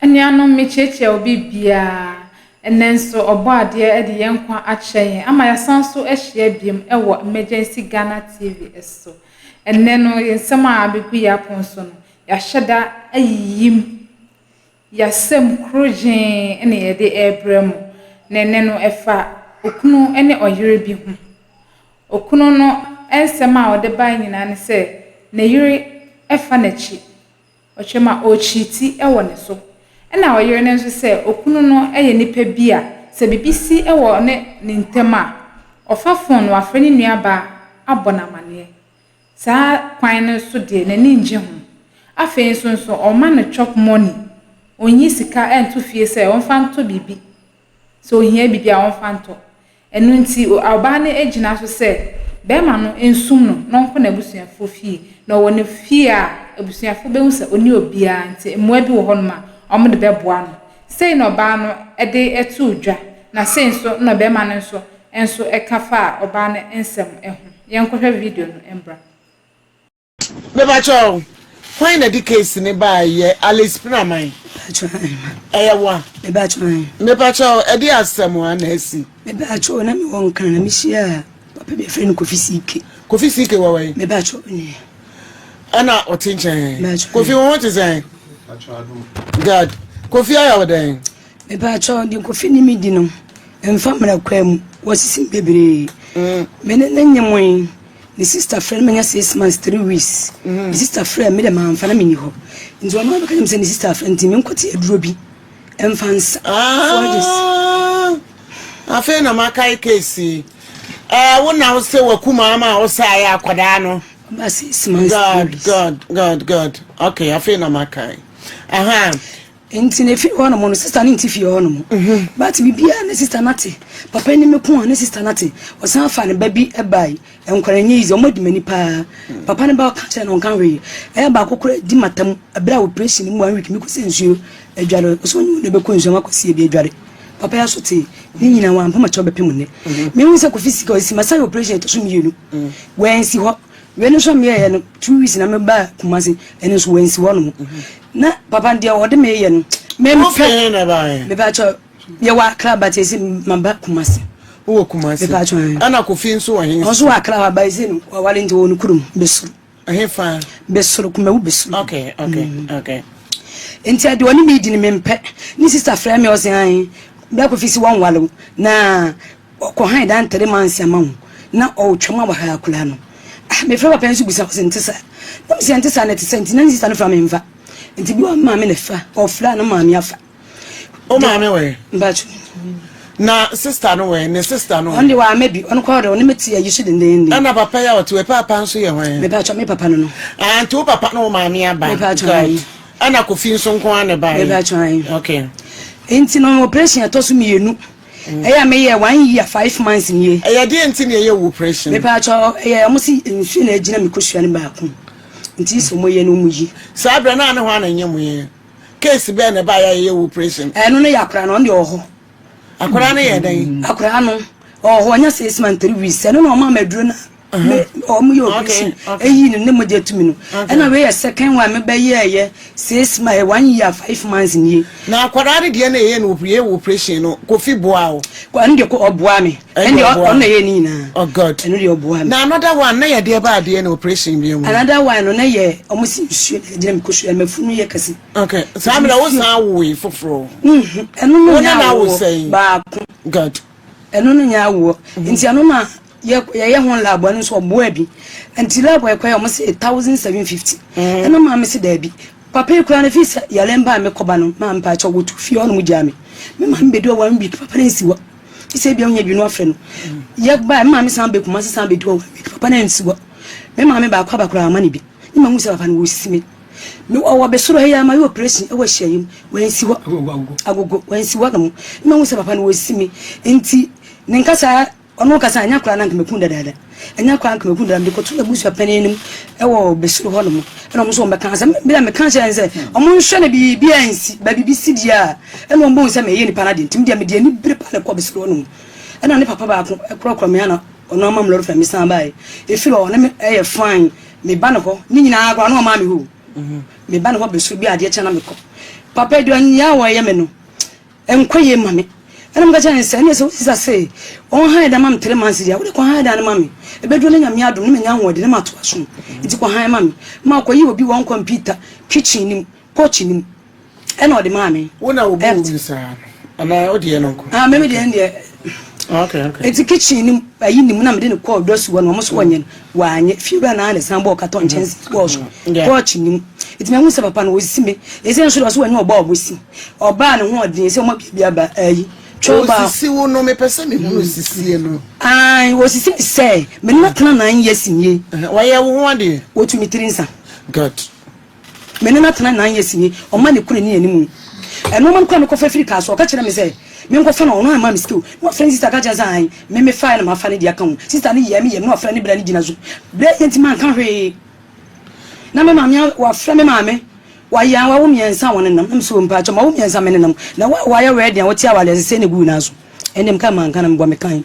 Eniano mecheche obi bia enenso obade e de yenkwa ache ama yasanso ehye biem ewo emergency Ghana TV eso eneno yensema abeku ya ponso no ya hyeda ayim yasem krojen ene yede ebrem na eneno efa okunu ene oyere bi hu okunu no ensema ode ba nyina ne se na yire efa nachi ochema ochiti ewo ne so ena oyere ne nso se okunu no eye nipa bi a se bibisi ewo ne ntema ofa phone no afani nuaba abona mane saa kwan no so de nani nje ho afen so o ma no chop money onyi sika ento fie se on fa nto bibi so ohia bibi a on fa nto enu nti oba ne egina so se be ma no ensum no nonko na busuafo fie na wo ne fie a abusuafo be hu se oni obia nti emoa bi wo ho no ma omde beboa no sei no ba no ede etu dwa na sei so no be ma no so enso ekafa oba ne ensem eho yenkohwe video no embra be ba cho when the case ne ba ye alispina man eyewa me ba cho ede asem wa na asi me ba cho na me won kan na me hia papa be friend kofi sike wa we me ba cho ni ana otinchen kofi won to say God kofi ayo den me ba cho di kofi ni mi di no emfa mra kwam wasisim bebre me ne nyemwen the sister friend me 6 months 3 weeks the sister friend me de man fa na me ni ho nti o ma be kan say the sister friend me nkoti aduro bi emfansa afa na makai case wona wo se wakuma ama wo sa ya akwada no ba 6 months God okay afa na makai enti ne fi hono mo sister ni nti fi hono mo but bibia na sister nate papa ni meku na sister nate o san fa ne babi ebai enkwara nyi izi o modi mani pa papa ne ba ka che no kan we ba kokora di matam abra operation mu 1 week mi ko se nsuo adware so nyu ne be ko nsuo makosi e bi adware papa ya so te ni nyina wa mpa ma cho bepem ne me hu se ko physical si masai operation to so mienu wen si ho wen so me ye no 2 weeks na me ba kumase ene so wen si ho no na papa ndia wode me ye no me fe na ba me ba cho ye wa kra ba te si mamba kumase wo kumase me ba cho ana ko fi nso wa hin so wa kra ba isi no wa wale ndi wonu kurum besuru fa besuru kuma wo besuru okay enti ade woni me di ni me mpe ni sister fra me o se han bla ko fi si won walo na ko han dan 3 months ama na o twema wa ha kula no me fra papa nso bisa ko se ntisa na me se ntisa na ntisa nti na sister no fra me mfa nti bi wa ma me ne fa o fra no ma me afa o ma me we mbachu na sister no we ne sister no only wa maybe on ko do ne meti ya yisu den ana papa ya otu papa nso ye hwan me ba cho me papa no anti papa no ma me aba me ba cho ana ko fi nso nko ane ba me ba cho okay enti no operation atosu mienu eya me ye 1 year 5 months ni eya de enti ne ye operation me ba cho eya mo si nsu na agina me kosua ne ba ko nti so mo ye no mu yi sabra na ne ho ana nyem ye case be na ba ya ye operation no no yakra no ndi oho akora na ye dan akora no oho nya 6 months 3 weeks no no ma maduro na me o mu yo eyi ne mo je tumi no na we ye second one me ba ye 6 months 1 year 5 months ni na akora ne de na ye no ye operation no kofi boa o kwa ndi ko oboa me ndi on na ye ni na oh God eno de oboa me na another one na ye de ba de na operation bi mu another one no na ye o mo si nsuo na je me kosua me funu ye kasi okay samira wo san wo we foforo eno no na wo say ba God eno no nya wo nti ano na ye hon labo no so oboa bi nti labo e kwa o mo se 1750 eno ma me se da bi papa e kura na fisa ya lemba me koba no ma mpa cho wotu fi ono mu jame me ma mbe do 1 week papa na nsiwa ise bia onya bi no afre no ye ba ma me san be kuma se san be do 1 week papa na nsiwa me ma me ba kwa ba kura amane bi ni ma mu se papa na wo sime me o be soro he ya ma yo operation e wo hyiayim wo nsiwa agogo wo nsiwa no me ma mu se papa na wo sime nti ne nkasa ono kasa anya kura na nkemekunda dada anya kura nkemekunda dada ko tula busu panenim e wo besuru ho no mo eno mo so me kan sa me da me kan se nse omo nhwe na bibia ansi ba bibisi dia eno mbo nse me ye ni panade ntim dia me dia ni bire pa na ko besuru ho no ena ne papa ba kura me ana ono ma mloro fa mi san bai e feel o na me e fine me ba no ho ni nyina agwa no ma me ho me ba no ho besuru bi ade che na me ko papa do anya wa ye me no enkoye mame enam ga chan say ne so say on han da mam 3 months dia wo de ko han da na mame e be do na nyame adom ne nya ho de na mato aso iti ko han mame ma ko yi obi won computer kitchen nim porch nim ena o de mame wo na obi wo bisa ana o de no ko me de ndie okay iti kitchen nim ayi nim na me de ne ko do so no mo so wonye wa anye fi ba na ne san bo katon chance wash porch nim iti me hu se papa no wo sisi me e se nso do so wonye oba obosi oba ne ho de se mo bia ba ayi choba sisi wo no me pese me hu sisi no wo sisi say me na tena 9 years nye wa ye wo ho de wo tu mi tirinsa good me na tena 9 years nye o ma ne kure ni animu eno man kwa me ko fa Africa so ka kire me say me nko fa no no ma me skill no friend sister ka jaza an me fa na ma fa ne dia kan sister ni ye me no friend ni bra ni gina zo bra yenti man kan hwe na me ma me wa fra me ma me wa ya wa womiensa won nam so mpa cho ma womiensa me nam na wa ya ready what ya wale se ne gu na so enem ka man kana mbo me kan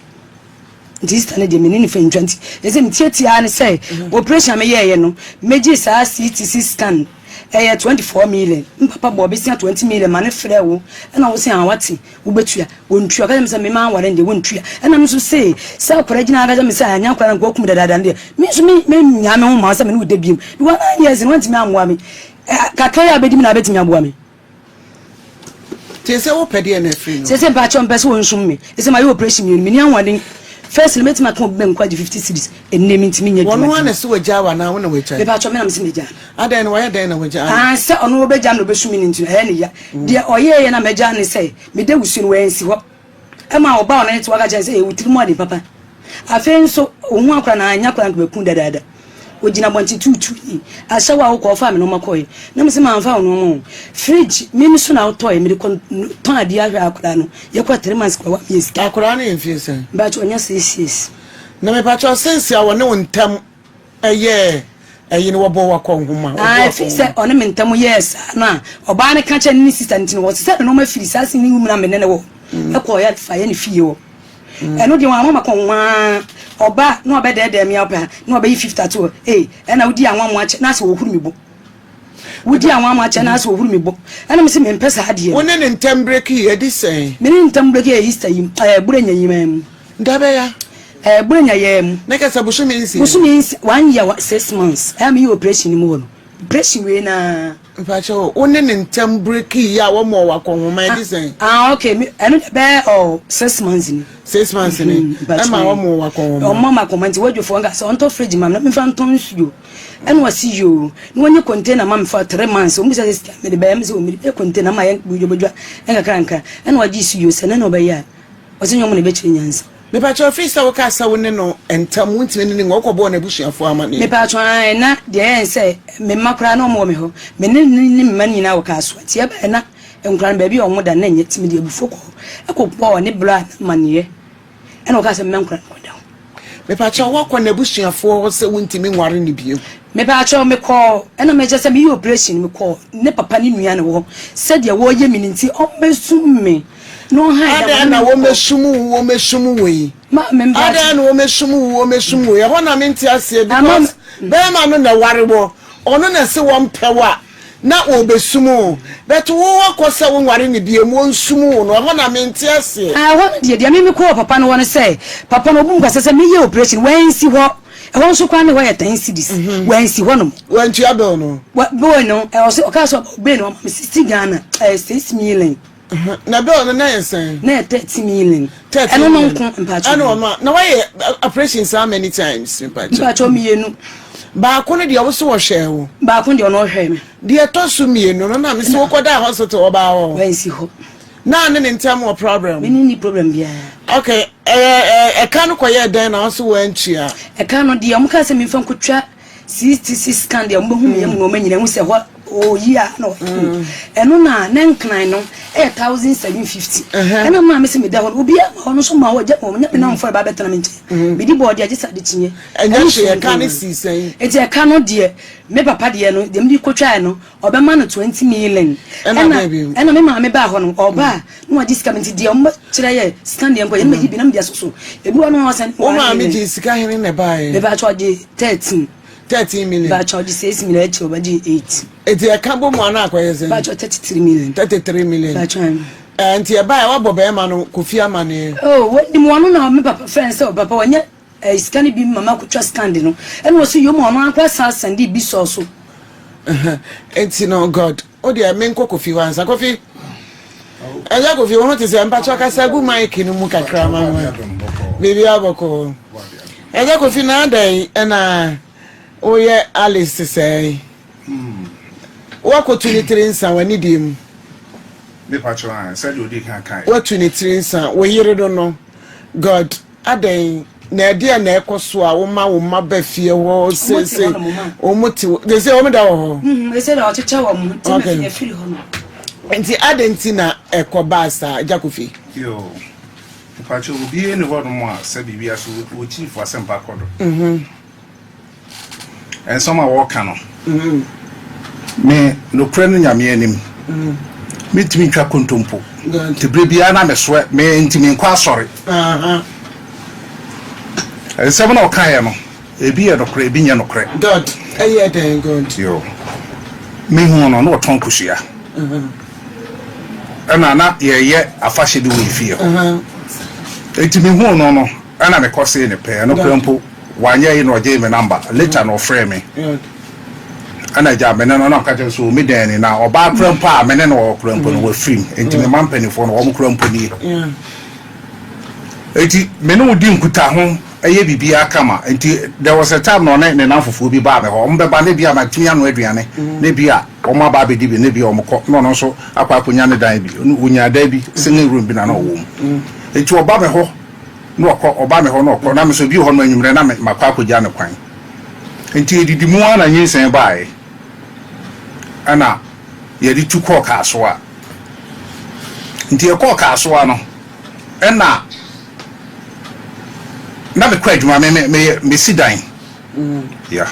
sister ne de me ni fa 20 ese mtiatia ne say operation me ye no meji sa CT scan 24 million papa bo be 20 million ma ne frɛ wo na wo se an wati wo betua wontua ka me se me ma ware nde wontua na me so say sa kwara gina aga me say anya kwara nko kum dada nde me so me nya me ho ma sa me no de biem bi wa yes no ntimi amwa me kakaya abedi na abeti aboa me tese wo pede na free no tese ba chom pese wonsum me tese ma yo operation me ni anwade first limit ma kan ben kwa 50 cities enne mi ntimi nya wono wana se waja wa na wona wacha be ba chom me na me se meja adan wa ya dan na waja se ono wo beja no besumi ni ntino he ne ya de oyeye na meja ne se me de wusu no wensi ho e ma oba ona ne to aga se e wutiri mo ade papa afen so ohun akra na anya akra nko bekun dada ojina bonti tutu asha wa ko fa me no makoy na me se ma mfa no mo fridge mi so na auto e me ko ton ade ahwe akra no ye ko 3 months kwa yes akra na enfie ba cho nya 6 years na me pa cho sense a wona wontam eye no wo bo wa ko nhoma fi se one me ntam yes na oba ne ka cha ni sister ntino wo se no ma firi sase ni wum na me ne wo e ko ya fa ye ne fie wo eno de wa mama ko nwa oba no oba de me opa no oba yi 52 na wudi anwa mo ache na se wo huru mi bo wudi anwa mo ache na se wo huru mi bo na me se me mpesa ade wona ne ntam break yi edi sen me ne ntam break yi Easter yi burenya yimam ndabe ya burenya yem na ka sabusu mi nsi 1 year 6 months am yi operation ni mo no operation we na mpacho wona ne ntam break yi a wo mo wa ko nhoma edi sen okay eno be 6 months ni 6 months ni ama wo mo wa ko nhoma o mama comment wadwofo nga so onto fridge mam na me fa nton suyo eno wasi yo ni wonye container mam fa 3 months o misa system me de be me se o mi e container ma ye budwobodwa enka kranka eno waji suyo se na no be ya o se nyom ne be chire nyansa me pa cho office wo ka sa woni no entam wuntime ni ngoko bo na busuafo amane me pa cho na de en se me makra na mo me ho me ni me nyina wo ka so tie ba na enkran ba bi o mo da na nyɛ timi de bufo ko ekopɔ ne bra maniye ena wo ka se me nkran ko da me pa cho wo ko na busuafo wo se wuntime nware ni bio me pa cho me ko ena me je se me operation me ko ne papa ni nua ne wo se de wo ye mi nti o mesum me no ha da na wo mesum we ma me mba ada na wo mesum we ho na me nti ase because be ma no na warebo ono na se wo mpewa na obesum but wo akosa wo nware ne bie mo nsum no ho na me nti ase ho de me ko papa no won say papa no bu nkwase se me ye operation wensi ho e won so kwa ne ho ye 10 cedis wensi ho no wantu abel no boy no e o se o ka so be no me 60 Ghana 6 million na bill na yensen na 30 million eno no nko mpacho eno ma na why operations how many times mpacho mienu ba ko ne de wo so wo hwe wo ba ko de ono hwe me de to so mienu no na me se wo koda hospital wo ba wo wensi ho na ne ntem wo problem me ni problem bia okay kan ko ye den na so wo antua kan no de mo ka se me fa nkotwa 66 scan de mo hu me no manyina hu se ho oh yeah no eno na nenkran no 1750 eno ma me se me da ho obi ono so ma wo je mo nya me na mfo ba betena me nche me di board agisa de tinye enya hwe kan ne sisen eti kan no de me papa de no dem di kotwa no obe ma no 20 million ena me ma me ba ho no oba no agi sika me ti de o kire ye scan de mpo ye me bi na me dia soso ebi ono wasan o ma me ji sika hene ne ba ye me ba cho agi 13 13 million. But charge 6 million to 8. It's a cabo mona acquires. But 33 million. 33 million. But and you buy what Bobema Kufia money. Oh, what the one now, my papa friends, so papa, when you scanny be mamma could just stand in. And was your mamma, class and be so. It's no God. Oh, dear, men coffee once a coffee. I like if you want to say, I'm Pachoka Sagu Mike in Muka Krama. Baby Aboko. I like if you know day and oh, yeah, Alice to say. What could 23 son when need him? Me Pachoka said you did kind. What 23 son? We hear it don't know. God, a day. Nadia Neko Swa, Oma Beffia was say, Omuti. They say, Omada. They said, I'll tell them. Okay. And the Adentina Equabasa, Jacofi. Yo, Pacho will be in the world more, said Bibias, which chief was sent back. And some are walking on. Me, no credit, I mean him. Meet me, Capuntumpo. To Bibiana, me sweat, me intimate, quite sorry. And 7 or Kayano, a beard of Crabinian or Craig. God, a year then good. Yo, me who on no tonkusia. And I'm not yet a fashion we feel. It's me who no, and I'm a cost in a pair, no crumple, 1 year in or game number, later no framing. And I jab and no catching so midday now, or bad grandpa, men or crumple with free, into the man for one crumple. Eti menu di nkuta ho eye bibia kama enti there was a time no na nanfofo bi ba me ho mbeba ne bia matimi anu aduane ne bia o ma ba be di bi ne bia o mko no so akwa akonya ne dan bi unya da bi singing room bi na no wo enti o ba me ho no okọ o ba me ho no okọ na me so bi ho no anwumre na me makwa akogya ne kwan enti edidi mu ana nyinsen bae ana ye di tu kọ ka so a enti e kọ ka so a no ena na me kwaduma me sidan yeah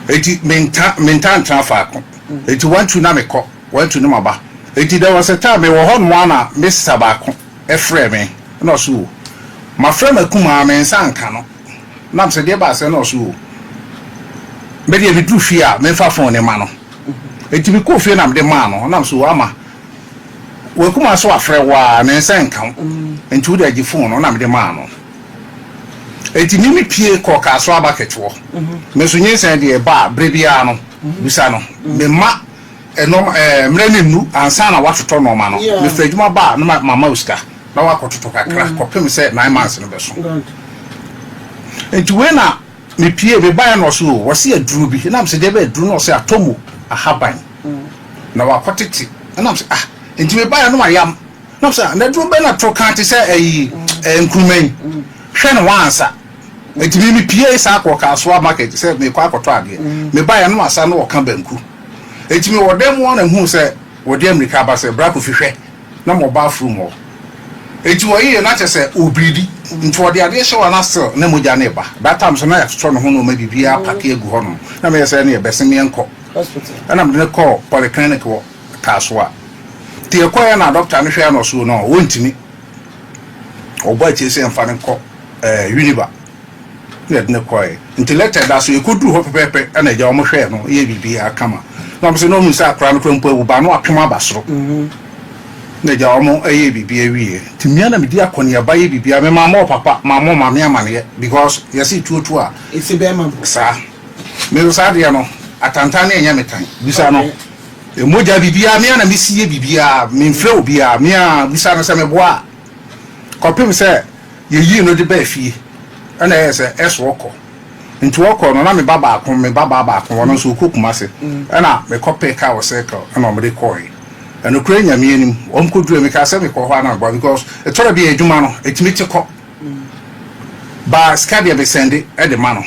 eti mentan traffic eti want to na me ko want to no maba eti there was a time me wo ho no ana me sabako e frɛ me na so ma frɛ me kuma me nsanka no na me se de ba se na so me de me du hwe a me fa phone ne ma no eti me ko hwe na me de ma no na me so ama wo kuma so afrɛ wa me nsanka enti wo de agi phone no na me de ma no eti nimi pie ko ka so abaketwo me so nyinsan de ba brebia no bisa no me ma enom mrenenu ansa na watoto no ma no me fadwuma ba na mama uska na wakototo kakra kopem se 9 months no beso enti we na me pie me ba no so wo se aduru bi na me se de ba aduru no se atomo ahaban na wakoteti na me se enti me ba no mayam na me se na aduru be na to kan ti se nkumen hwe no wansa eti me pie sa akọ ka so market se me kwa akoto ade me ba ya no asa no ka banku eti me wodem wona hu se wode America ba se bra ko fihwe na mo ba fru mo eti wo yi na che se obridi nti wode ade hye wana still na moja na ba that time so na ya to no ho no ma bibia pake egu ho no na me se na ye bese me enko hospital na me call polyclinic wo ka so a ti ekoya na doctor ne hwe no so no wontimi oba che se mfa ne ko uniba yet ne koy intellectual da so ekodu ho pepepe na ja omo hwe no ye bibia kama na so no mu sa akra no kwampo ewu ba no apem abasoro na ja omo ye bibia wie timia na medi akoni aba ye bibia me mama papa mama mama amane because yesi tuotu a isi be ma sa me so ade no atanta na enya metan bisa no moja bibia me na mesi ye bibia me mfrɛ obia me a bisa no se me boa kopem se ye yi no de ba fie ana yese eswoko nti woko no na me baba akon wono so kokuma se ana me kope ka wo se ka ana me de koi ana kura nyame anim omkoduru me ka se me ko ho ana ba because e tora bi adwuma no etimi te ko ba skadia be sende e de ma no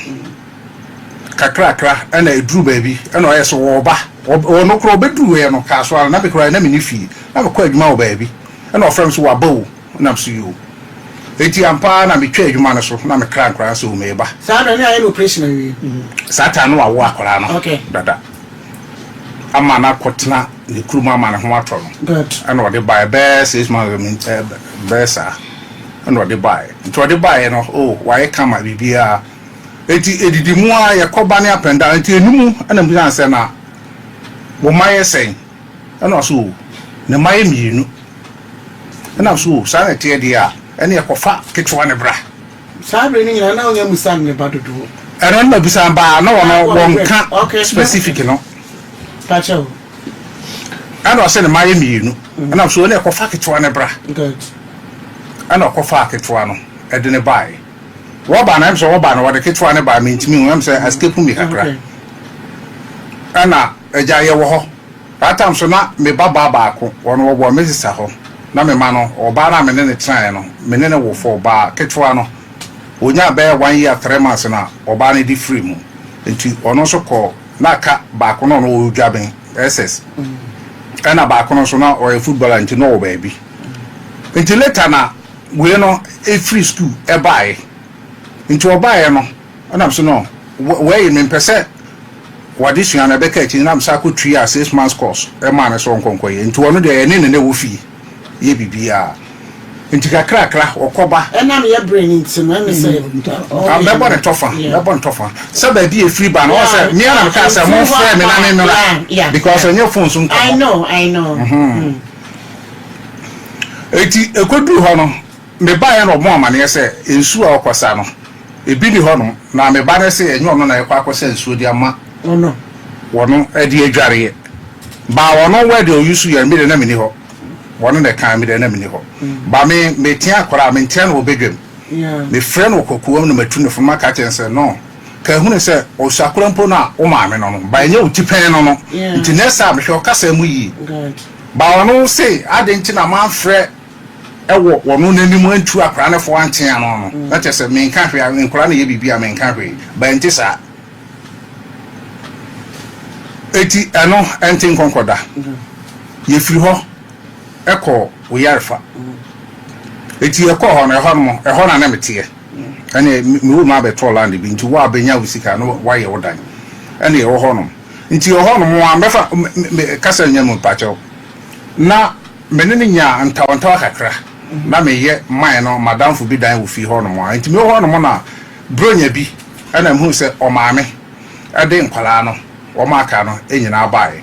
kakra ana eduru ba bi ana o yeso wo ba wo no kro beduru ye no ka so ana na be kura na me ni fie na me ko adwuma wo ba bi ana ofrem so wa ba wo na so yo eti ampa na me twa adwuma no so na me kra so me ba sa na ni ayi operation wi sata no awo akora no okay dada ama na kotena ne kuruma ama na ho ato no good ana ode buy be 6 months besa ana ode buy nto ode buy no oh why kama bibia edidi mu a ye koba ne apenda enti enumu ana mu anse na wo maye sen ana so ne maye mienu ana so sa na tie dia ene ekofa ketwa ne bra sa bre ni nyina na onya musan ne badodo ana na bisa ba na wonka specific no pacho ana so ne maye mienu ana so ne ekofa ketwa ne bra good ana ekofa ketwa no ede ne bai woba na emso woba na wode ketwa ne ba mentimi ho emse escape mi kakra ana eja ye wo ho atam so na me baba baako wono wo bo mesisa ho na me ma no oba na me ne tran no me ne wo fo ba ketwa no onya be 1 year 3 months na oba ne di free mu enti ono so ko na ka baako no no odwaben ss ana baako no so na o footballer enti no wo ba bi enti later na we no e free school e buy into obaye no anam so no we me pese wadi sua na beka chi nam sa ko 3 years 6 months course e ma na so nkonkoye into ono de ne wo fi ye bibia into kakra okoba enam ye brain into no me say am be bon tofa so ba bi e free ban o say me na ka say mo free me na me no because on your phone so I know eti ekodu ho no me ba ye no mo amane say ensu a okosa no ebi ni hono na me ba na se enyo no na ekwa akosa nsuo di ama no wono edi adware ba wono we de oyusu ye me de na me ni ho wono de kan me de na me ni ho ba me tia akora me tia no obedwem me frɛ no kokuo no matu ne foma ka chense no ka hu ne se o sakora mpo na o ma me no no ba enye utipen no no nti nesa me hwe okasa mu yi ba wono se adenti na man frɛ ewo wono nanimu antu akra ne fo anten ano no na tese me nka hwe nkora na ye bibia me nka hwe ba nti sa eti eno enten konkoda ye firi ho eko Oyerepa eti eko ho na ho na mete ene me wo ma beto land bi nti wo abenya wusika no wa ye wodan ene ye wo ho no nti ye ho no mo ambefa kasa nyam pacho na menene nya antawantawa kakra na meye man no madam fu bi dan wo fi ho no mo nti me ho no mo na bronya bi ana hu se o maame ade nkwala no o maka no enyina bae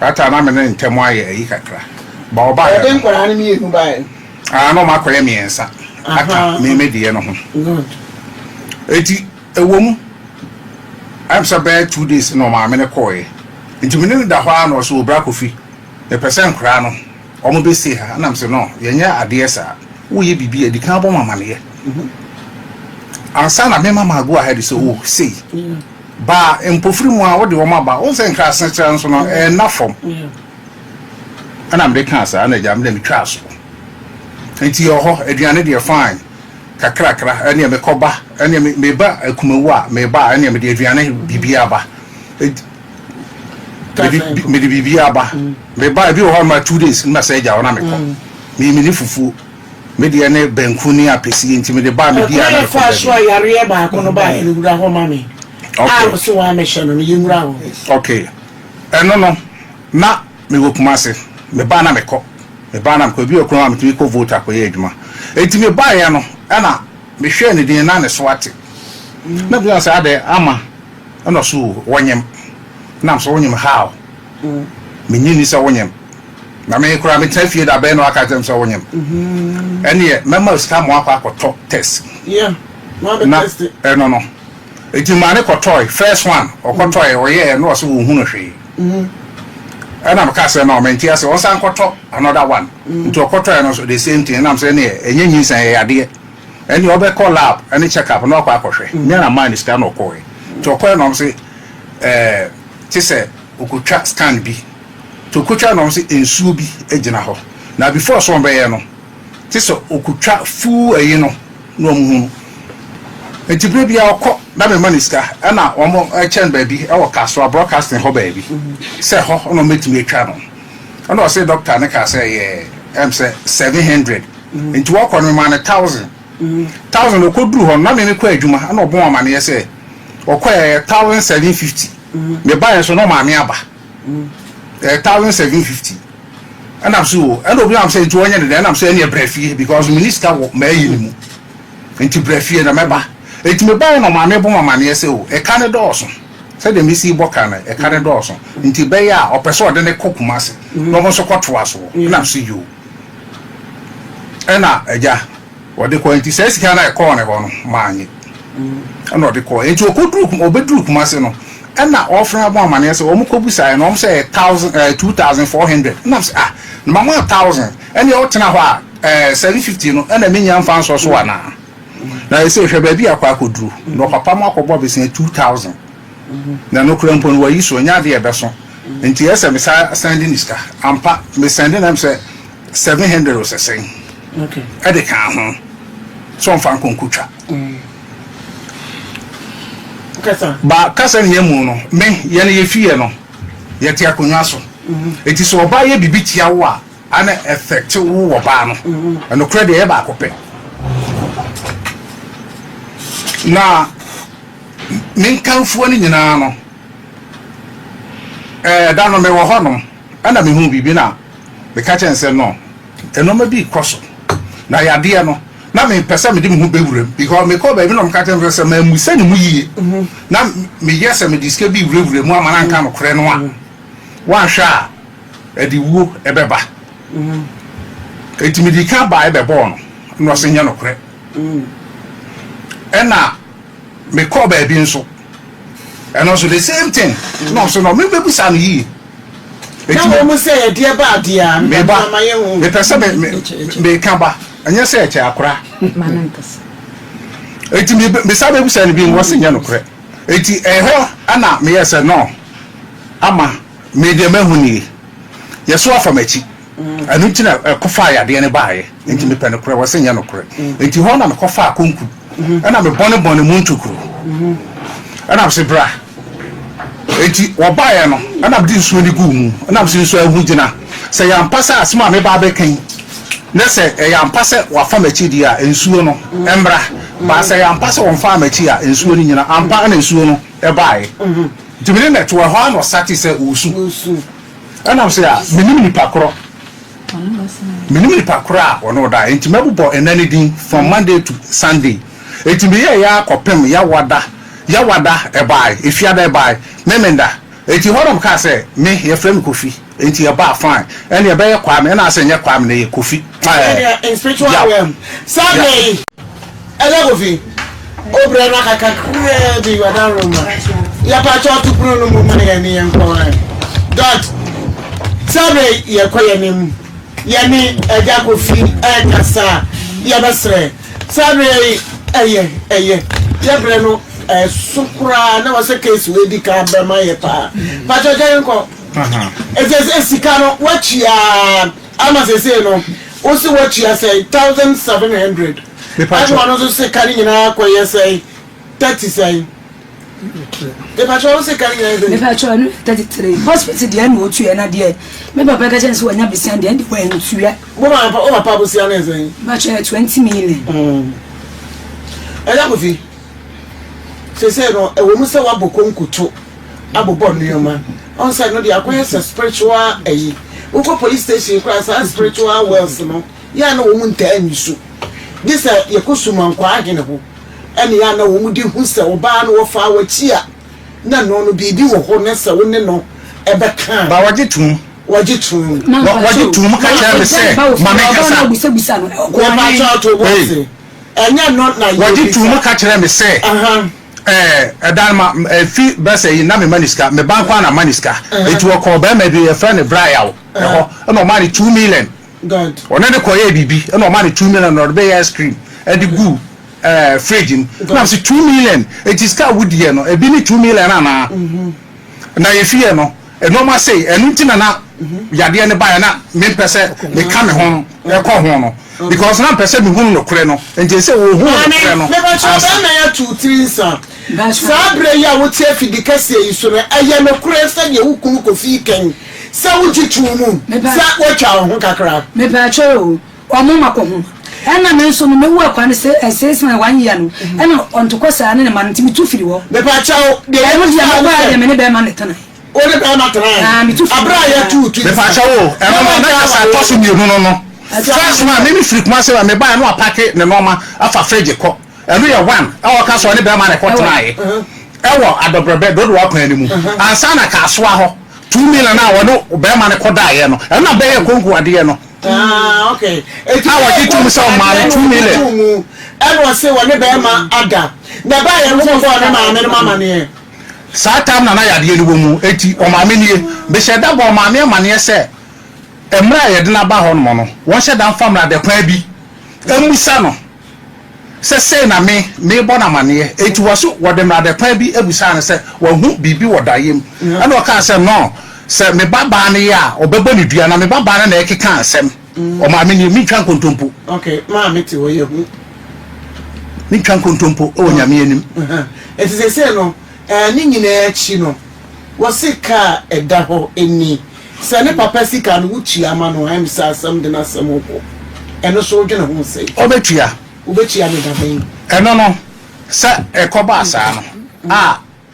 ata na menene ntemu aye ayi kakra ba o bae ade nkwala no mi ehu bae no makoye miensa aka me medie no ho good eti ewom am so be 2 days no maame ne koye nti menene da ho no so obra kofi e person kra no omo be see ha na mse no yenya ade sa wo ye bibi edi kan bo mama ne ye ansa na me mama go ahead so wo see ba empofiri mu a wo de wo maba wo se nkra sentra nso no na fom ana mde kan sa ana jam de mi twa so enti yo ho aduane de fine kakra ene me koba ene me ba akumawu a me ba ene me de aduane bibia ba me de bibia ba me ba bi ho ma 2 days na say ja wona me ko me ni fufu me de ene banku ni apesi enti me de ba me di ana ko fa so yare ba ko no ba ene gura ho ma me okay so wa me hye no ye ngura ho okay eno no na me go kumase me ba na me ko bi okro am timi ko vote akoye adwuma enti me ba ya no ana me hwe ne din na ne so ate na bi say ade ama ana so wonyem na so wonyem how me nyini so wonyem na me kura me tafie da be no aka tem so wonyem ene mema ska mo akwa test no be test no enti mane ko toy first one okotoy oye no so wo hu no hwe ana makase na omenti ase on san koto another one nti okoto no so the same thing na am say na enye nyinsan ye ade eni obe call lab eni check up na okwa akohwe nya na man scan okoe nti okoe no say ti se okutwa scan bi to okutwa no say ensuo bi agina ho na before so be ye no ti se okutwa fu ayi no no mu enti bre bia okọ na me maniska ana omo chen baby e wo kaso broadcasting ho baby say ho no metimi atwa no ana o say doctor ne ka say em say 700 enti wo kọ no ma na 1000 okoduru ho na me ko adwuma ana obon amane ye say okọ 1750 me buy so no ma me aba 1750 ana so ana obi am say enti wonye de ana am say ne brefie because minister wo ma yi ni mu enti brefie na meba eti me buy no ma me bo ma ne se o e ka ne dɔɔso sɛ de me si bɔ ka na e ka ne dɔɔso nti be ya opeso de ne kokuma se no mo so kɔtoa so na so yo ɛna agya wɔde kɔ nti sɛ sika na e kɔ ne hɔ no ma anye ɛna ɔde kɔ nti obeduru kuma se no ɛna ɔfra bo ma ne se o mo kɔbusa no mo sɛ 2400 na so no ma 1000 ɛna ɔtena hɔ 750 no ɛna me nya mfa nso so wana na ese hwe ba bi akwa akoduru no papa ma akɔbɔ bese 2000 na no kura mpo no wayi so nya de ebeso nti ese me sending iska ampa me sending am say 700 or say okay ade kan ho so mfa konkutwa kasa ba kasa ne mu no me ye ne ye fie no ye ti akonwa so eti so oba ye bibi tia wo a ana effect wo ba no no kura de e ba akopɛ na minkanfo ni nyina no da no me wo ho no ana me hu bibi na me ka chense no enoma bi koso na yade no na me pesa me di me hu bewuram because me ko ba bi no me ka chense ma musa ni mu yie na me yesa me diske bi wurawura mu amana nka no kore no a wa hwa edi wuo ebeba etimi di ka ba ebebo no se nya no kore ena me call baby nso and also the same thing no so no me be busa no yi na mo say e ba dia me ba me pesa me ka ba anya say e che akora manantas eti me sa be busa no bi wo se nya no kore eti ho ana me yes no ama me de mahuni yeso afa machi anu tina kofa ya de ne baaye enti me pe no kore wo se nya no kore eti ho na me kofa akonku ana me bone mu ntukuru ana se bra eti obaye no ana bi nsuo ni gu mu ana bi nsuo ahu gina se ya mpasa asema me ba be kan na se ya mpasa wa fa machi dia nsuo no embra ba se ya mpasa won fa machi a nsuo ni nyina ampa na nsuo no e baaye jimine net wa ho no sati se usu ana se ya minim ni pakro minim ni pakro a wono da enti mabubo enani din from Monday to Sunday eti me ya kopem ya wada ebai efiada ebai memenda eti horom ka se me ye frame kofi enti ya ba fine ene ye be ye kwa me na se nye kwa me na ye kofi in spiritual realm Sunday ele kofi obre na kaka kure bi wada roma ya pa cho tu pro no mo ne ni en ko god Sunday ye koye nim ye ni eja kofi e kasa ye besre Sunday eye yebre no sukura na wase case we di ka ba ma ye pa jo je nko esika no wachia ama se no o si wachia say 1700 and one also say carry na ko ye say 30 say de pa jo se carry na de pa jo no 33 hospital de na otu na de me papa ka chense wanya besian de wa ntu ya bo ma papa bosian na say ma che 20 million ela ko fi se no e wo mu se wa boko nkuto abobo nneoma on say no dia akwa spiritual uko police station class spiritual wells no ya na wo mu nta anyisu this ye kosuma nkwa agene ho ene ya na wo mu di hu se oba na wo fa wachia na no bibi wo ho ne se wo ne no ebe kan ba wajitum ka cha me se mama kasa bisa no ko ba cha to bo se enya not na wajitum ka cha me se edanma fi bese yi na me maniska me banko na maniska etu ko ba ma bi e friend Brian ho no ma ni 2 million god ona ne ko ye bibi no ma ni 2 million no be ice cream e di gu fridge na se 2 million it is ka woodie no e bi ni 2 million na ye fie no e no ma say enu ntina na yade ne ba na me pese me ka me ho e ko ho no because na pese me hu no kure no nje se wo hu no kure no me ba cho ba na ya 2-3 sa sabre ya wo tie fidi kase yi so na eye no kure sa ye hukun ko fi kan sa wo ji tumu sa wo twa ho kakra me ba cho o mo mako ho ena me so no me wo akwa ne se esese na 1 year no ena ontoko sa ne ma ntimi tu firi wo me ba cho de e mo dia ba ya me ne be ma ne tana o ne be ma tana abra ya 2 me ba cho wo e no na ka sa tosu mi no first one me free kuma se me ba no apake ne normal afa fridge ko enu ye one e wo ka so ne be ma ne kotnae e wo adobrebe do do akwan ni mu ansa na ka so ho 2 million na wo no be ma ne kodae no e na be ye konku ade ye no okay eti awo ji tum so ma 2 million e wo se wo ne be ma ada na ba ye mo ko ne ma ne mama ne satam na yade ye ni wo mu eti o ma me nie be sheda bo ma me ma ne se emra ye de na ba ho no no won sheda famra de kwa bi emusa no se na me bo na mane eti wo so wo de mra de kwa bi ebusa na se wo hu bibi wo dayem ana o ka se no se me baba ne ya obebo ne dua na me baba na ekeka asem o ma me ni mi twa nkontompo okay ma me ti wo ye hu mi twa nkontompo o nyame anim eti se no ni nyina achi no wo se ka eda ho eni se ne papa sika no wuchi ama no am sa asem de na asem ko eno so dwene ho se obetua ne da ben eno no se ekoba asa no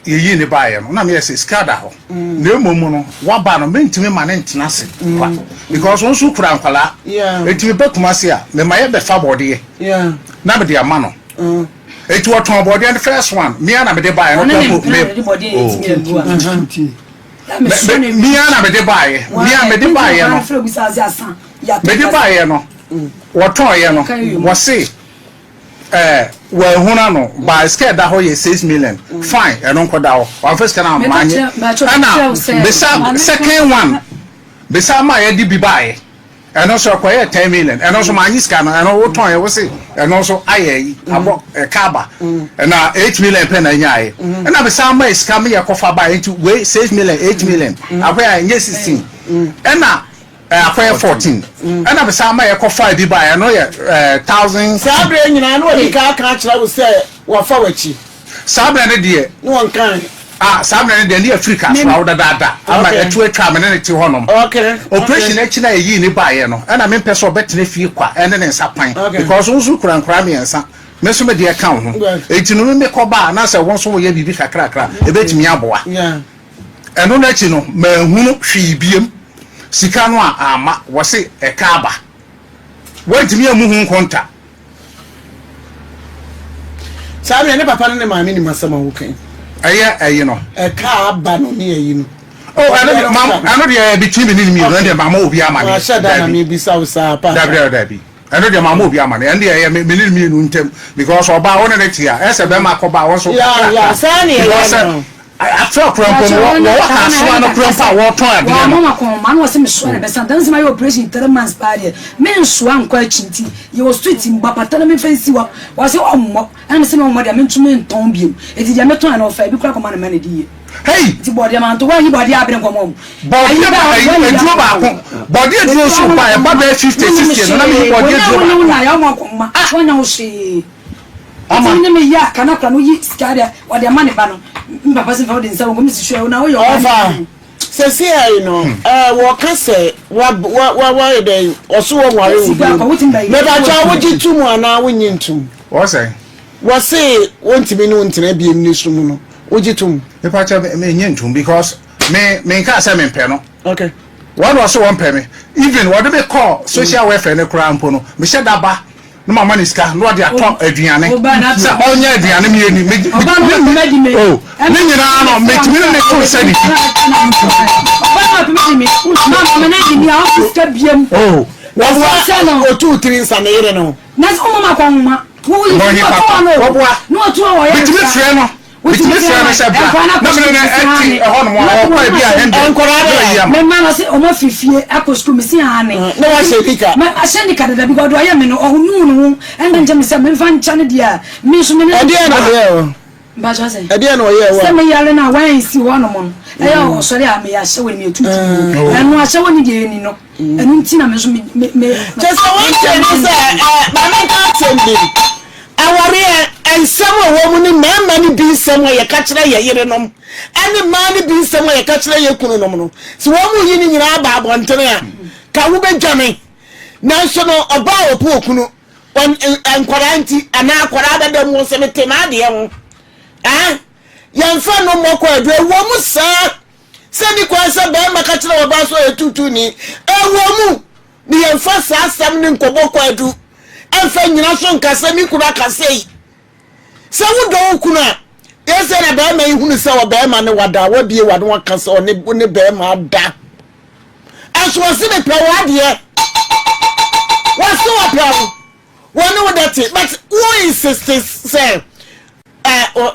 yeyi ne bae no na me se skada ho na emomu no waba no mentime ma ne ntena se kwa because won so kura nkwala etime bekuma se a me maye be fa bode na me de ama no eti woton bode the first one me na me de bae no me me na me de bae me de bae no me de bae no woton ye no wo se well huna no by scared that hoye 6 million fine e no nkoda ho wa first kana manye ana besa second one besa ma ye di bibae e no so kwaye 10 million e no so manye ska no e no woton ye wo se e no so aye abo kaba na 8 million pe na nyae e na besa ma ska me ye kofa ba into we 6 million 8 million akwa nye 16 e na akwa 14 ana be sama ye kofa bi ba ye no ye 1000 sabre nyina no di ka kira wo se wo fa wachi sabre ne de no won kan sabre ne de ne Africa so wo dada ama etu atwa me ne ti honom okay operation e chi na yi ni ba ye no ana me pese obetene fie kwa ene ne nsapan because unsu kura me ensa me so me de ka ho eti no me ko ba na se won so wo ye bibi kakra ebetimi aboa eno na chi no ma hunu hwi biem sika no ama wo se ekaba wantimi amuhu konta sabe ne papa ne maami ni masama wo kan aye no ekaba no ne ayi no ano de between me ni no de mama obi ama ne shada na me bisa wo sa pa dabi ano de mama obi ama ne ende ye me ni no ntem because oba won ne tia ese be ma koba wo so ya sani ya after crampo wo ha no crampo wo ton ade no mama ko man wo se me so na be san dan se my operation 3 months baade men so an kwa chinti ye wo street mba patana me fancy wa se ommo an se me ommo de me ntumi nton biem eti de me ton na ofa bi kura ko man na die hey ti body man to wa hi body abre nkomo body eduro ba ko body eduro so pa e ba be 50 60 na me body eduro na ya mo ko ma wonya wo she ama ne me ya kana kwa no yi skada wa de man ba no papa se fa de nsa wo mi si hwe na wo yo ofa se se ai no wo ka se wa de oso wo nware wo me ba cha wo ji tumu ana wo nyi ntum wo say wo se wontimi no ntena biem ni sumu no wo ji tumu me pa cha me nyi ntum because me ka say me pɛ no okay one was one pɛ me even what do they call social welfare ne kura mpo no me hye daba no mama ni ska no de ato aduane sa onya aduane me ni me oh ni nyina no me timi ne ko sani mama na di ni a ska biem oh wa o 2 3 sa me yere no na so mama kwa mama wo yi no to o ye me timi frɛ no bitimi frɛ no sɛ bra na me ne enti ho no mo kwa bi a hende me mama se o ma fifie akosku me si ane na wa se dika me ashendika da bi godo aye me no o nu enda nje me se me fa ncha ne dia me so me ne ade na ye ba jo se ade na o ye wa se me yale na wan si wo no mo e ya o sori a me ya hye we me tutu enu a hye wo ni de ni no enu nti na me so me just one thing say ba me ka tembi aware ensem wo mu ni mama ni bi nsem ye ka kire ye yire nom ani ma ni bi nsem ye ka kire ye kunu nom no si wo mu yi ni nyina ba abontere a ka wo be dwane na so no oba opu okunu on enkwara nti ana akwara da mu se mete na de ho yemfa no moko adu wo mu sa se ni kwa se ba ma ka kire oba so etutu ni wo mu ni yemfa sa asam ni nkoboko adu emfa nyina so nkase mi kura kasei se wo do kuna ese na be ma ihunu se wo be ma ne wada wo bie wada wo ka se ne be ma da aso se be pe wa de wo pro one would that it, but who insist say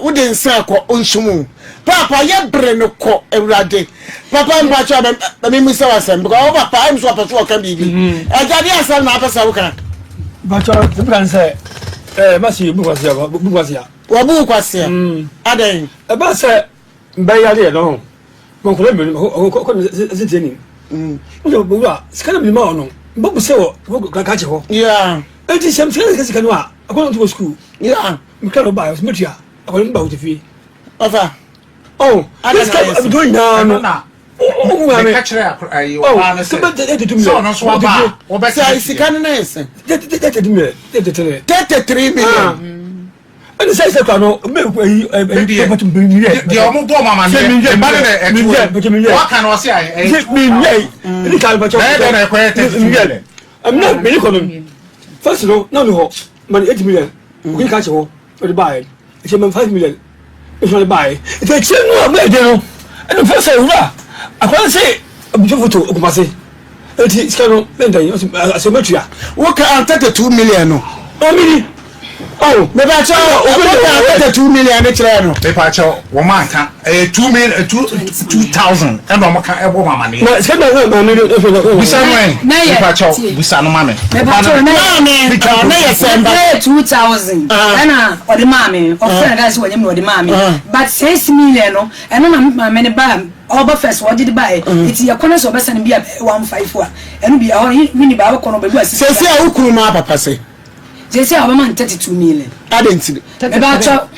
wouldn't say unsumu. Papa, your brain no co every day. Papa and Pacha, I mean, Mr. Wasson, because Papa, I'm so Patrol can be. I got yes, I'm not a Sauka. But the plan say, Massy Buasia. What book was here? Adding about say, Bayali alone. Who couldn't any. It's kind of be more. Bob so, catch you. Yeah. It is something as can I go to school. Yeah. We cannot buy us, Mutia. I will about the fee. Over. Oh, I'm doing now. Oh, I'm catch her. Oh, somebody to me. So, no swap. Or better, I see canoness. 33 million. And the size of Cano, maybe to bring me. The almost mamma, what can I say? Take me, any kind of I'm not very first of all, no, money 8 million. We catch all for the buy. It's a 5 million. It's not a buy. It's a chill, and the first I can't say a beautiful to Opasi. It's kind of as a metria. What can I take 2 million? Oh, maybe I tell 2 million. Pacho, woman, 2 million, 2,000, and no money. It's kind of we say, Pacho, we say no money. 2,000. Or the mammy, or that's what you know the mammy. But 6 million, and no many bam. Over first, what did buy? It's your corners of us and be 154. And be our mini bar corner. Says, who could my papa say? They say our man 32 million. I didn't see about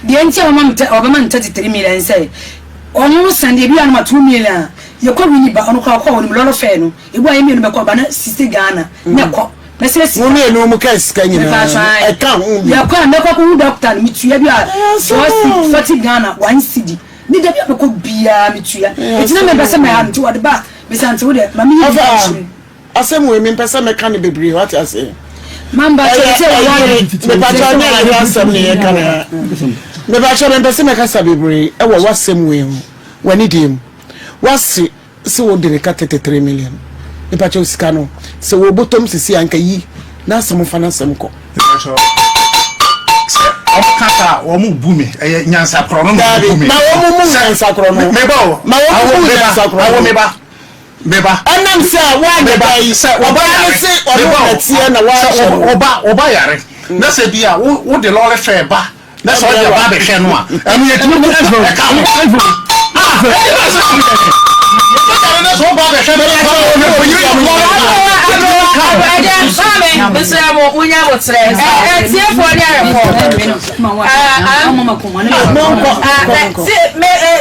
the entire man 33 million say almost Sunday be on 2 million. You call me back on a call on Lolo Feno. It was me in the Cobana, Sister Ghana. Let's say, no more case can you? I can't. You can't never doctor, which you have 40 Ghana, 1 city. Need to be a mitria. It's not member some hand to the back. Miss Antonia, Mammy. I say women person mechanic be what I say. Mamba the person mechanic be e what same way when it him what's so de 33 million the pacho scano so we bottom sisi anka yi na some fana some ko Kata omu bumi nyansa krono bumi na omu nyansa krono mebo ma omu nyansa krono meba Beba anam say one dey say oba say oba tie na wa oba yare na say bia wo de lole fe ba na so de ba be hwe no a enu ye tumi e ka na so ba be hwe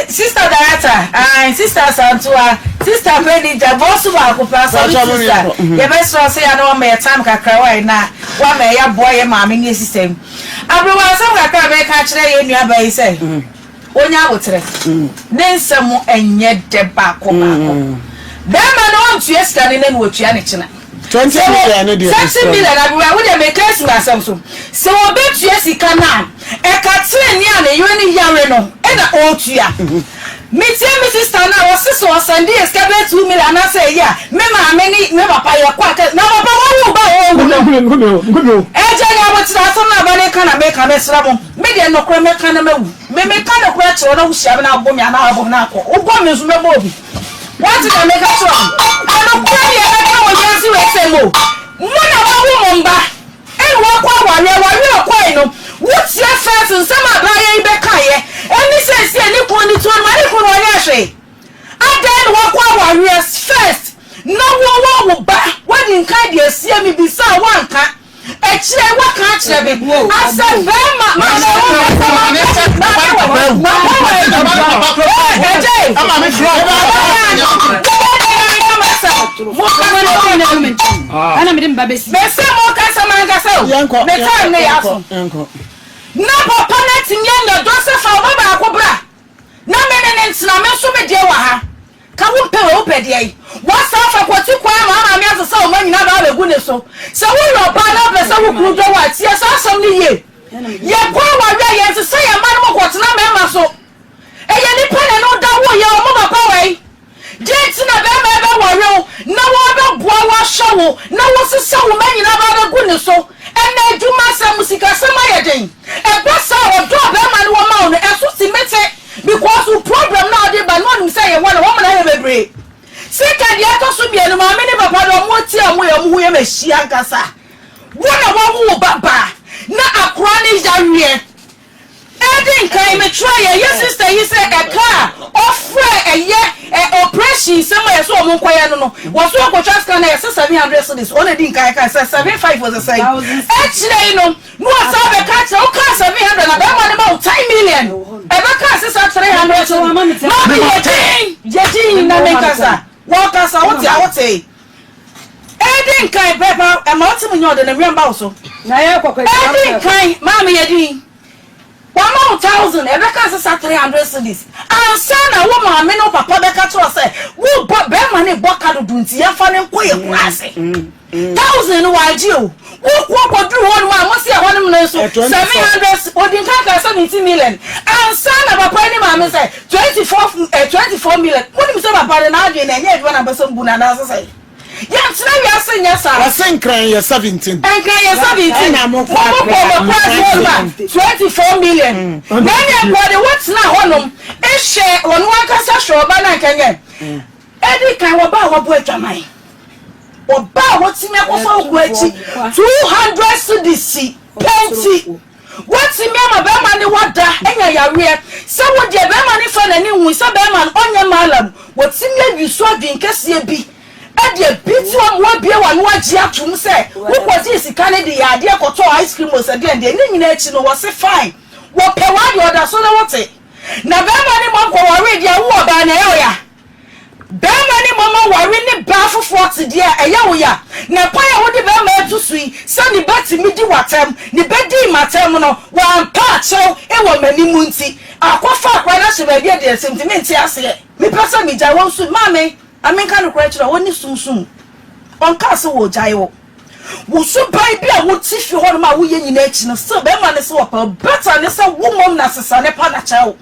sister director sister Santua sister Penny the boss wa ko pa so sister ye be so say ya no me time kakra wa na wa me ya boy ma me ni system abro wa so kakra be ka kire ye nua ba yi say onya wotre ne nsem enye de ba ko ba ko da ma no on tue sika ne na wo tue ne kina 20 million no dey 30 million abro we dey make case myself so we be tue sika na e ka tire ni ana yo ni yare no e na o tue me tell me sister na was so Sunday escape 2 million na say yeah me ma me ni me papa ye kwa na papa wo ba wo eje na wo tira so na ba ne kana me ka me sra mo me de no kro me kana me wu me ka no kro chiro na wo hia na bo me na abo na akọ wo bo me so me bo bi what is make ka so ana kro ye na ka wo yansi we say mo na ba wo mo mba e wo kwa wa kwa ino what's your first and some abaye be kaye any say any kwoni to mari ko no nya hwe adan wo kwa warriors first no wo ba when nka de asia mi bisa wanka e kire wo ka kire be asa vema ana me dem babesi bese mo ka sama nga so me time ne ya so na papa na tinye na Joseph obaba akobra na menene ntina me so me de wa ha ka wo pe wo pe de yi wa sa fa kwoti kwa ma me aso o ma nyina ba be gu ne so wo yo ba na be so wo kru do wa tie so asom ni ye wo na wo sesa wo manyi na ba gu ne so ena adwuma sam sika sam ayeden e ba sa wo do be ma ne wo ma wo e so simete because the problem now dey ba no nim say ye wona wo na ye bebre sika dia to so bia no ma me ne papa do mo ti amu ye mu ye mehia nkasa wona wo baba na akra ne jawie Eden kai me try your sister he say a car offer a operation somewhere so mo kwaya no was so go trust can 700 so this only din kai 75 was the same actually no asa be catch o car 700 na be money about 10 million e be car 300 so ma me jetin na me kasa wo kasa what Eden kai pepper e ma otimu nyo de na remember so na ye kokko Eden kai ma me yedin 1,000 Ebeka say 300 cedis ansana wo ma me no papa beka to say wo be ma ne boka do nti ya fa ne nkoye kwase 1,000 waji o wo ko duru won ma mo se won no so 700 odin ka 70 million ansana papa ni ma me say 24 million wo ni se papa na adwe na nya edwa na beso mbu na na say ya tina wi asenya sa wasenkran ye 17 enkran ye 17 na mo kwa 24 million na nya kwa de what na honom e hye wonu akasa shoba na kenye edi kan wo ba wo bo atwaman wo ba wo timi akofa wo achi 200 cedis penti what me ma be ma ni wada enya yawe se wo de be ma ni fa na ni hu se be ma onye malam wo timi awiso adwin kase bi Ade biti wa bia wa no agi atum se wo kwoti sika ne de ya ade koto ice cream o se de ni nyina echi no wo se fine wo pe wa de oda so na wote na be ma ni mo ko wore dia wo ba na e ya be ma ni mo mo wore ni ba fofo te dia e ya wo ya na pa ya wo de be ma etu sui se ni beti mi di watem ni be di matem no wa pa chew e wo mani mu nti akofa kwa na se ba dia de sentiment ase mi pesa mi ja won su ma me American culture woni sumsum on case wo jaiwo wo so bai bia wo tifi ho ma wo ye nyina echi no so be ma ne so pa better ne so wo mom na sesa ne pa na chawo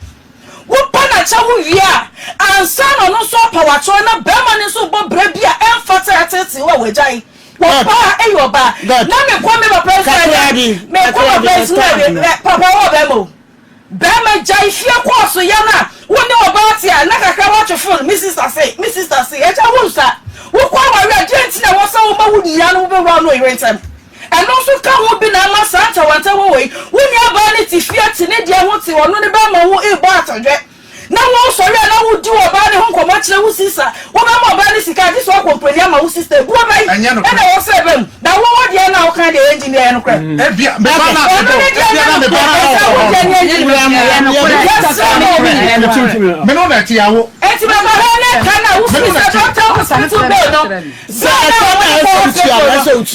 wo pa na chawo wia ansa no so pa wa cho na be ma ne so bo bra bia emfata atete wo we jai wo pa eyo ba na me kwa me ba president me kwa president papa wo be mo be ma jai fie kwa so ya na woni obati a na kakra watch phone my sister say e ja wo sa wo kwa wa agent na wo sa wo ma wo nia no be wa no irentem e no so ka wo bi na ma sa ta wanta wo we woni aba ne ti fie ti ne dia wo ti wo no ne ba ma wo e bo atodwe na wo so re na wo di wo ba ne ho nkomo kire wo sister wo ba ma ba ne sika di so kompani ama wo sister bu ba e na wo se bem na wo wo dia na wo kan de engineer no kra e bia me ba na me no na ti awo enti ba ba na kana wo sister doctor ko sa to be no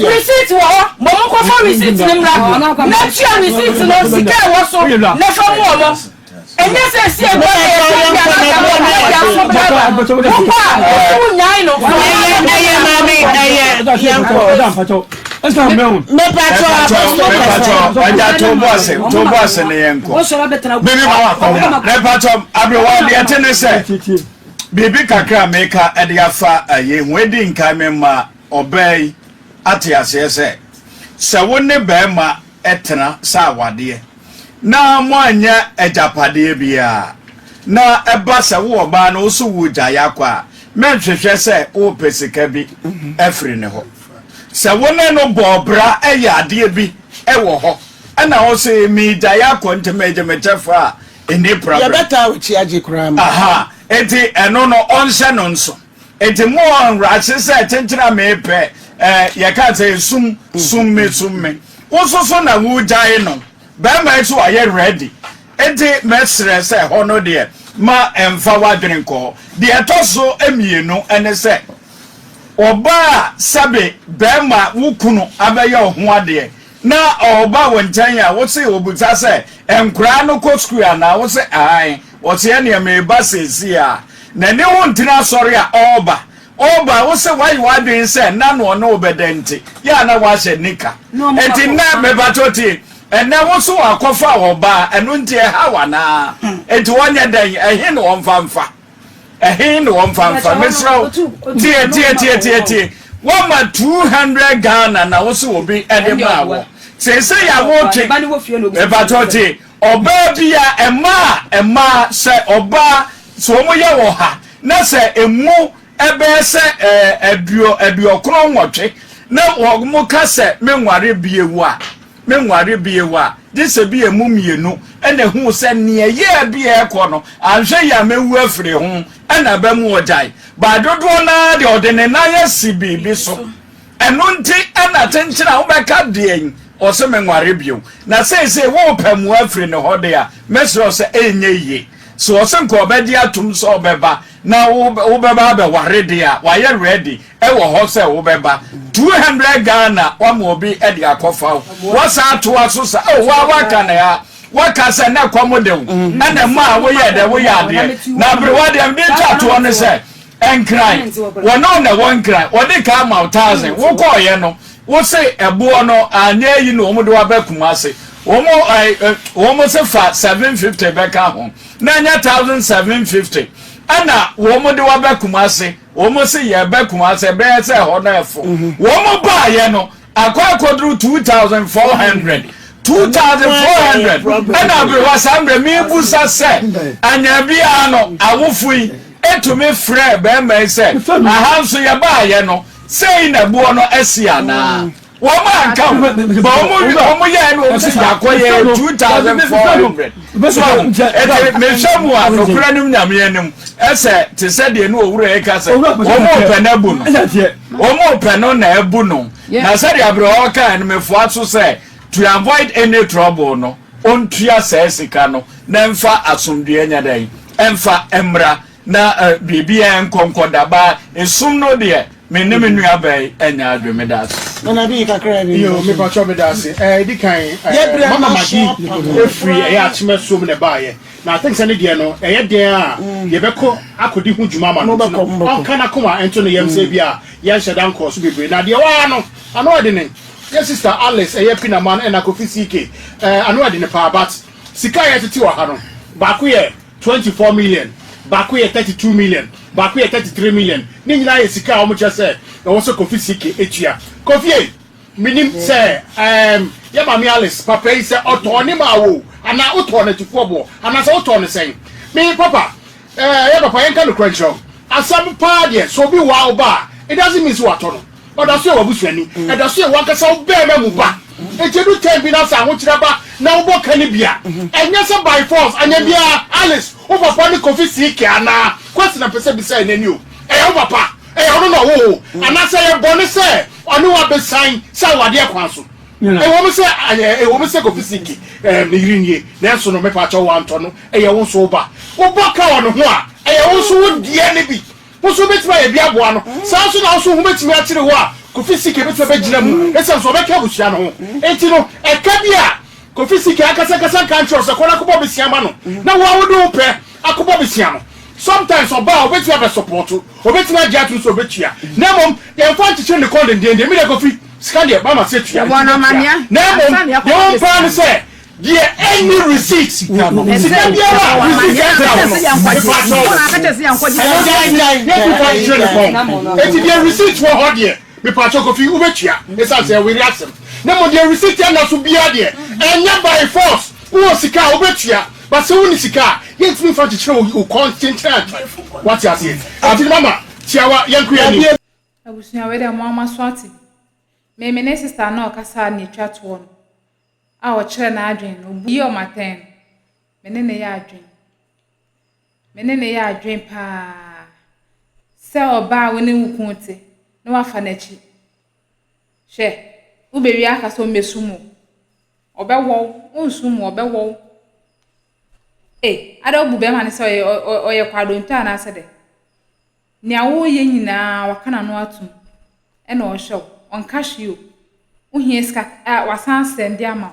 receipt wo mo ko for receipt ni mra na chia receipt no sika wo so na fa mo mo enye se si egbo Bibi kakra meka ede afa ye wedi nkai memma obey ate asese se woni be ma etena sa wade na mo anya Agyapade bia na eba se wo ba na oso wuja yakwa menhwehwe se wo pesika bi efri ne ho se woni no bobra eya ade bi ewo ho ana ho se mi da yakwa ntemeje mechefa eni problem ya beta uchi aje kram aha enti eno no onse no nso enti mo onrase se tentina mepe ye ka se sum me wososo na wujai no ba ma so aye ready enti mesre se hono de ma emfa wadwen ko de etoso emienu ene se oba sabe ba ma wukunu abaye ho ade na oba wontan ya wo se obuta se enkura no ko school na wo se ai wo se ene me ba sesi a na ne wontina sori a oba wo se wai wadwen se na no no obedenti ya na wa se nika enti na me batoti ene wo so akofa oba enu ntie hawa na enti wonye den ehin no wonfamfa mesra tie wama 200 Ghana na wo se obi ede ma wo se ya wo twe e batoti oba bia ema se oba so mo ye wo ha na se emu ebe se eduo kro nwotwe na wo mo ka se menware biewu a dise bi emu mienu ene hu se ne ye bia ekọ no anhwe ya mewu afire ho ena ba mu ojai ba dodo na de odene na ya sibi bi so eno nti ena tenkyira wo beka den o se menware bio na se wo pamu afire ne hode a mesro se enye ye so o se nko obedi atum so obeba na wo beba be ware de a wa ye ready e wo ho se wo beba 200 Ghana wa mo bi e de akofa wo sa to aso sa o wa kana ya waka se na kwamode na ma wo ye de wo ya de na bre wa de mbi cha to ne se enkran wo no na wo nkran wo de ka ma 1000 wo ko ye no wo se ebo no anya yi no mo de wa ba kuma se wo mo se fa 750 be ka ho na nya 1750 ana wo mo de wa ba kuma se wo mo se ye ba kuma se be se ho na efo wo mo ba ye no akwakodru 2400 and I was under me busa said, and Yabia no, I will free it to me free, Bembe said, I have so Yabaya, saying a buono Esiana. Woman come, Bomoyan will see Yakoya 2400. Meshamua, no Granum Yamianum, Essa, to say the new Recas, Omo Penabun, Omo Penona Ebuno. I said Yabroka and me Fuatsu say. To avoid any trouble no ontua sesika no na mfa asomdue nya dai emfa emra na bibia enkonkoda ba esum no de me ne menu abai enya adwemedas na bi kakra bi yo me pa chobedas di kan mama magi free ya chime som ne baaye na think say ne de no eye den a ye beko akodi hu djuma ma no on kana kuma ento no yem se bia ye hyedan course bebre na de wa no ano de ne. Yes, Sister Alice, a yapina man and a coffee CK. I know I didn't pay, but Sika to Tiwahano. Bakuye 24 million, Bakuye 32 million, Bakuye 33 million. Nina Sika, how much I said, also coffee CK each year. Coffee, minim say, Yamami Alice, Papa is autonoma, and now autonoma to football, and as autonoma saying, me, Papa, Papa, I can't crunch on. As some party, so be wow bar. It doesn't mean what on. But that's your bushani, and that's your workers so bear muba. And you do tell me that's a wutaba, now what can it be? And yes, by force, and then Alice, over Pony Coffee Seeker, and question a percent beside you. Eh, papa, eh, I don't know, and I say a bonus, say, or no one beside Sawadia Council. A woman say, a woman say Coffee Seeker, the Ringy, that's no matter one tonne, a won't sober. What back on one, I also would the enemy. So bet my bia boa no sanso na so hu betimi akire ho a Kofi Sike bet be gina mu esa so be ka busia no enti no e ka bia Kofi Sike akasa country so kona ko bobisia ma no na wo wodo pe akobo bisia no sometimes oba obetimi be support obetimi agia tu so betua na mom ye fa nchiche ne call den me de Kofi skande ba ma se tua na mom yo plan say yeah, any receipts. The receipts were hot here. We part of you, Ubetia. It's as we react them. No, the receipt and not to be here. And not by force. Who was the car, Ubetia? But so when it's a car, yet me for the show you constant. What you say? After Mama, Chiawa, young Queen. I was near where Mamma Swati. May my sister no Casa ni chat one. Our children are dream, no be on my 10. Menene ya dream. Menene ya dream pa. Sell ba winning wukunte. No afanechi. She. Ube aka so mesumu. Obe wo. Unsumu obe wo. Ada bube man say oye kwado nta na sede. Nia wo ye nyina wakana no atum. E na o show. On cash you. Uhie ska wasan send ama.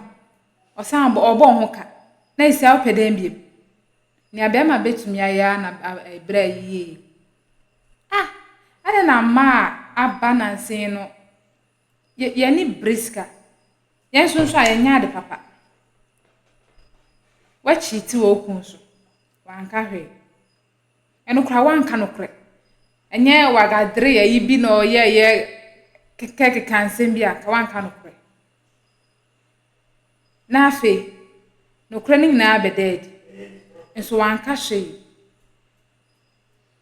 Osan obo ho ka na isi awpedem biem ni abema betumi aya na ebra yi ade na ma abananse no ye ni briska ye so aye nya de papa wa chiti wo kunso wanka hwe eno kra wanka no kre enye wagadre ya yi bi no ye keke kansem bia ka wanka no kure na afi no kure ning na beded enso wanka hwe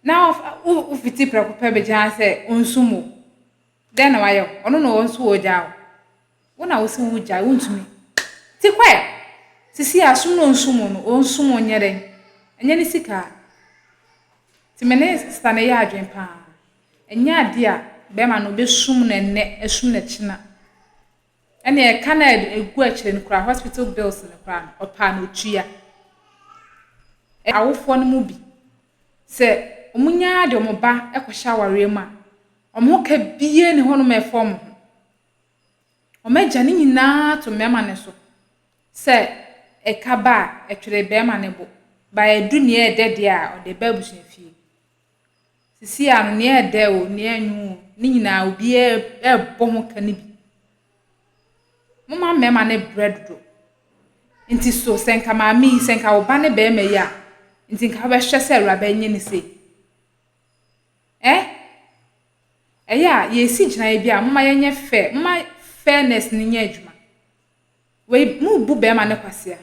na u fiti prekopa be jan se onsumo den na wayo ono no onsu oja wona wo se wuja wontumi ti kwa sisi asum no onsumo no onsumo nyeren enye ni sika ti mene stane ya adwen pa enya ade a be ma no be sum na ne esum na china ene e kana egu a kire nkura hospital bills ne kura opa na otua awofo no mu bi se omunya de omoba ekosha ware mu a omo ka bie ne hono me form ho omaja ni nyina to mema ne so se ekaba etwere be ma ne bo ba eduni e dede a ode babusu fie sisi anu ne ede o ne anwu ni nyina obi e bo ho ka ni bi mama mema ne bread do nti so senka mami senka oba ne be me ya nti nka ba hwe se awraba nye ni se eya yesi gina e bia mama yenye mama fairness ni nya adwuma we mu bu be ma ne kwasea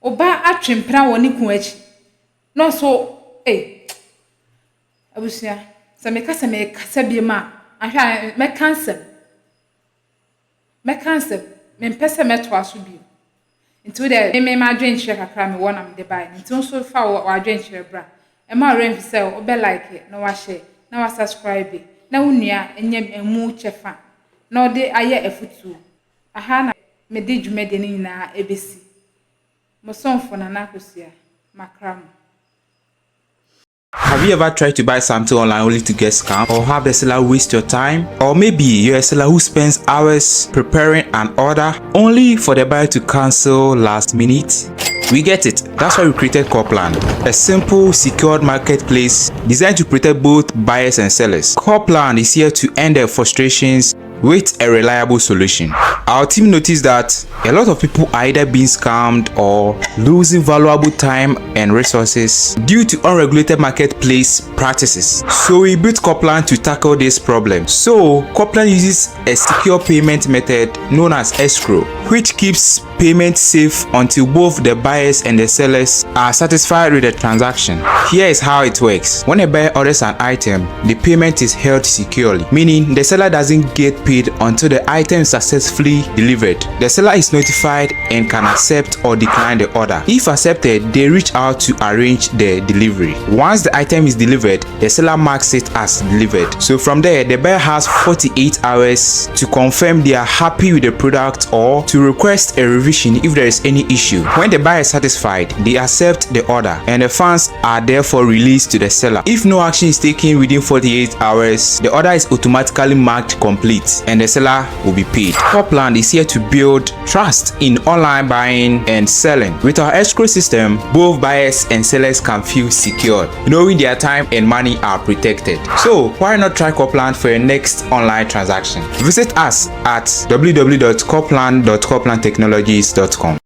oba atwempra woni ku achi no so abusia se me kasa bi ma ahwa me cancel me pese me to aso bi nti de me ma adwen chire kakra me wona me de bai nti nso fa wa adwen chire bra e ma remfi se obe like na wa share na wa subscribe na wunua enye emu chefa na ode aye afutuo aha na me de dwumede ni nyina ebesi mo sonfo na nakosua makram. Have you ever tried to buy something online only to get scammed, or have the seller waste your time? Or maybe you're a seller who spends hours preparing an order only for the buyer to cancel last minute? We get it. That's why we created Corpland, a simple, secured marketplace designed to protect both buyers and sellers. Corpland is here to end their frustrations with a reliable solution. Our team noticed that a lot of people are either being scammed or losing valuable time and resources due to unregulated marketplace practices. So we built Corpland to tackle this problem. So Corpland uses a secure payment method known as escrow, which keeps payment safe until both the buyers and the sellers are satisfied with the transaction. Here is how it works. When a buyer orders an item, the payment is held securely, meaning the seller doesn't get paid until the item is successfully delivered. The seller is notified and can accept or decline the order. If accepted, they reach out to arrange the delivery. Once the item is delivered, the seller marks it as delivered. So from there, the buyer has 48 hours to confirm they are happy with the product or to request a revision if there is any issue. When the buyer is satisfied, they accept the order and the funds are therefore released to the seller. If no action is taken within 48 hours, the order is automatically marked complete and the seller will be paid. Corpland is here to build trust in online buying and selling. With our escrow system, both buyers and sellers can feel secure, knowing their time and money are protected. So why not try Corpland for your next online transaction? Visit us at www.corpland.corplandtechnologies.com.